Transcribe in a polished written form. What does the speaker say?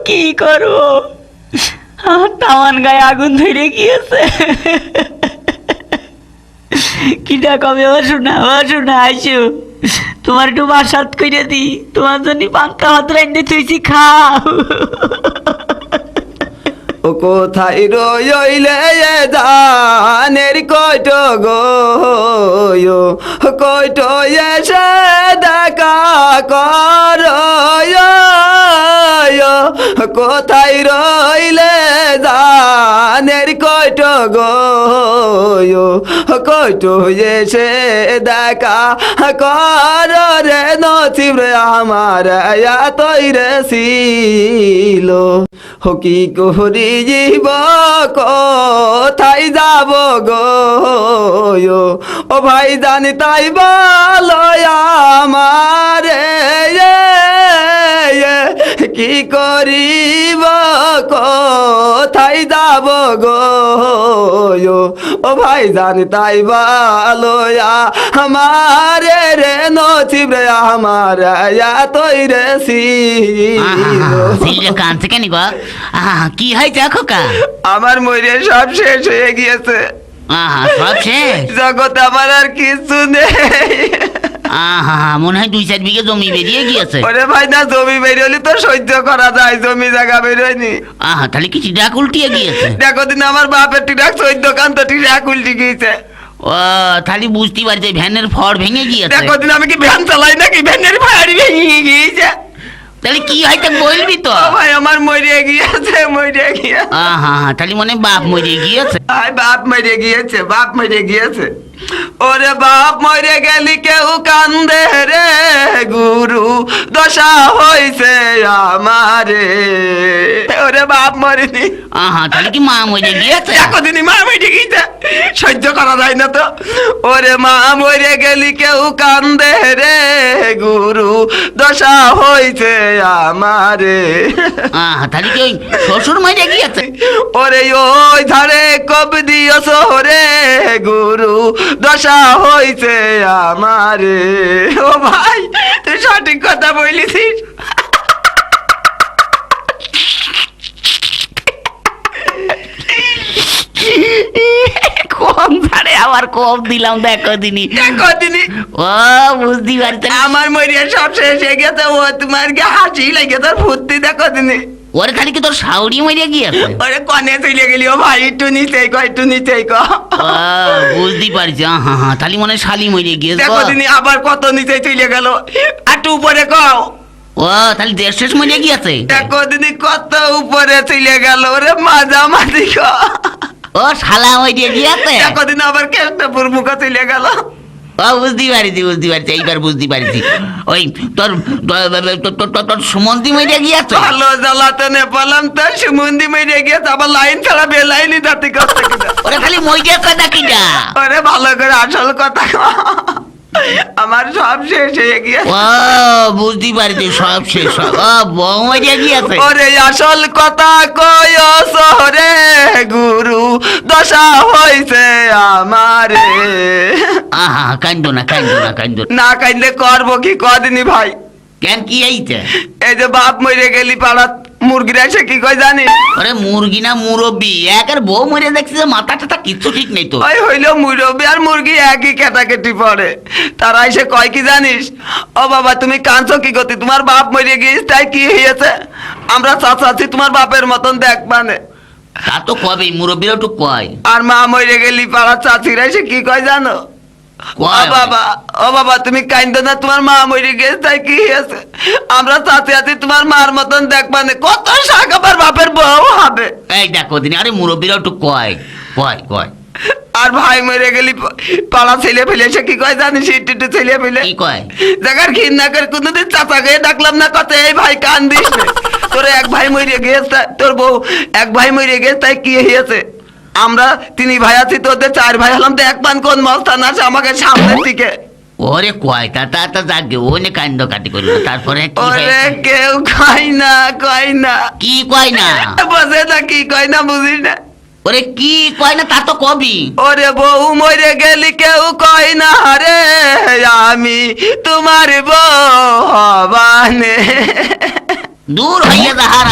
কি করবো, আমার তামান গায়ে আগুন ধরে গিয়েছে। কিটা কবে ও শোনা আইসো, তোমার একটু বাসাত করে দি, তোমার জন্য পান্তা ভাত রাইন্দে তুইছি, খাও। ও কোথায় রইলে জানের কয়ট গো, কয়ট এসে দেখা কর, কোথায় রইলে জানের কয়ট গো, কয়ট এসে দেখা কর রে, নসিব রে আমার তৈরে ছিল। হো কি করি জীব কোথায় যাব গো, ও ভাই জানি তাই বলো আমারে, কি করিব কোথায় যাব গো, ও ভাই জানি তাই বলো আমারে রে, নসিব রে আমার তৈরে ছিল। কানছে কেন গো, কি হয়েছে খোকা? আমার মরে সব শেষ হয়ে গিয়েছে, সব শেষ, জগৎ আমার আর কিছু নেই। মনে হয় 2-4 বিঘে জমি বেরিয়ে গিয়েছে। ওরে ভাই না, জমি বেরোলি তো সহ্য করা যায়, জমি জায়গা বেরোয়নি। তাহলে কি টিরাক উল্টিয়ে গিয়েছে? দেখো দিন আমার বাপের টিরাক 14 কান তো টিরাক উল্টি গিয়েছে। ও তাহলে বুঝতে পারছি ভ্যানের ফড় ভেঙে গিয়েছে। দেখো দিন আমি কি ভ্যান চালাই নাকি, ভ্যানের ফাড়ি ভেঙে গিয়েছে। তাহলে কি হয়তো বলবি তো। ভাই আমার মরে গিয়েছে, তাহলে মনে বাপ মরে গিয়েছে। বাপ মরে গিয়েছে, বাপ মরে গিয়েছে। ওরে বাপ মরে গেলি কেউ কান্দে রে, গুরু দশা হইছে আমারে। ওরে বাপ মরেনি, তাহলে কি মা মরে গিয়েছে? দেখো দিনই মা মরে গিয়েছে, সহ্য করা যায় না তো। ওরে মা মরে গেলি কেউ কান্দে রে, গুরু দশা হইছে আমারে। তাহলে কি ওই শ্বশুর মরে গিয়েছে? ওরে ওই ধারে কব দিয়েছ রে, গুরু দশা হইছে আমারে। ও ভাই তুই সঠিক কথা বলিছিস। কম ছাড়ে আবার কম দিলাম, দেখো দিনি ও বুঝতে পারছি। আমার মরিয়া সব শেষ হয়ে গেছে, ও তোমার কি হাসি লেগে তোর ফুর্তি, দেখো দিনি। ওরে খালি কি তোর শাউরি মরে গিয়েছে? ওরে কনে চলে গেলি, ও ভাই একটু নিচেই ক, একটু নিচেই ক। বুঝতে পারছি, তাহলে মনে শালি মরে গিয়েছে। দেখো দিনি আবার কত নিচে চলে গেল, একটু উপরে কও। ও তাহলে দেশ শেষ মরে গিয়েছে। দেখো দিনি কত উপরে চলে গেল, ওরে মাঝামাঝি ক। ও শালা মরে গিয়েছে। দেখো দিন আবার কেষ্টপুর মুখে চলে গেল। ও বুঝতে পারছি, এইবার বুঝতে পারছি। ওই তোর সুমন্তি মরে গিয়েছে। ভালো জ্বালাতে নেপালাম তো সুমন্দি মেরে গিয়েছে, আবার লাইন ছাড়া বেলাইনি যাতে করতে কিনা। ওরে খালি মরে গেছে নাকি না? ওরে ভালো করে আসল কথা আমার সব শেষ হয়ে গিয়েছে। ও বুঝতে পারছি, সব শেষ। ও বউ মরে গিয়েছে। ওরে আসল কথা কয় শহরে, গুরু দশা হইছে আমারে। কান্দো না না কাইলে করবো কি কদিনই ভাই। কেন কি এইতে? এই যে বাপ মরে গেলি পাড়াত মুরগিরা এসে কি কয় জানিস? আরে মুরগি না মুরব্বি, একের বউ মরে দেখছি যে মাথা টাথা কিচ্ছু ঠিক নেই তো। ওই হইল মুরব্বি আর মুরগি একই কেটাকেটি পড়ে। তারা এসে কয় কি জানিস, ও বাবা তুমি কাঁদছো কি গতি, তোমার বাপ মরে গিয়েছে তাই কি হয়েছে, আমরা চাচাচ্ছি তোমার বাপের মতন দেখবানে। তা তো কবে মুরব্বিরা একটু কয়। আর মা মরে গেলি পাড়ার চাচিরা এসে কি কয় জানো, ও বাবা তুমি কাঁদো না, তোমার মা মরে গেছে তাই কি হয়েছে, আমরা চাচি আছি তোমার মার মতন দেখবানে। কত শাক আবার বাপের বউ হবে। এই দেখো দিন, আরে মুরব্বিরা একটু কয়। আর ভাই মরে গেলি পাড়া ছেলে ফেলে এসে কি কয় জানিস, একটু ছেলে ফেলে কি কয়, দেখার ঘৃণা করে কোনদিন চাচা গিয়ে ডাকলাম না, কত এই ভাই কান দিস না। তোর এক ভাই মরে গেছে, তোর বউ এক ভাই মরে গেছে তাই কি হয়েছে, আমরা 3 ভাই আছি, তোদের 4 ভাই হলাম, তো এক পান কোন মস্তান আছে আমাকে সামনের দিকে। ওরে কয় তা যাকে ওনে কান্দ কাটি করি না, তারপরে ওরে কেউ কয় না কি কয় না, বোঝে না কি কয় না, বুঝিস না। ওরে কি কয় না তা তো কবি। ওরে বউ মরে গেলি কেউ কয় না রে, আমি তোমার বউ হবানে। দূর হইয়া যাহার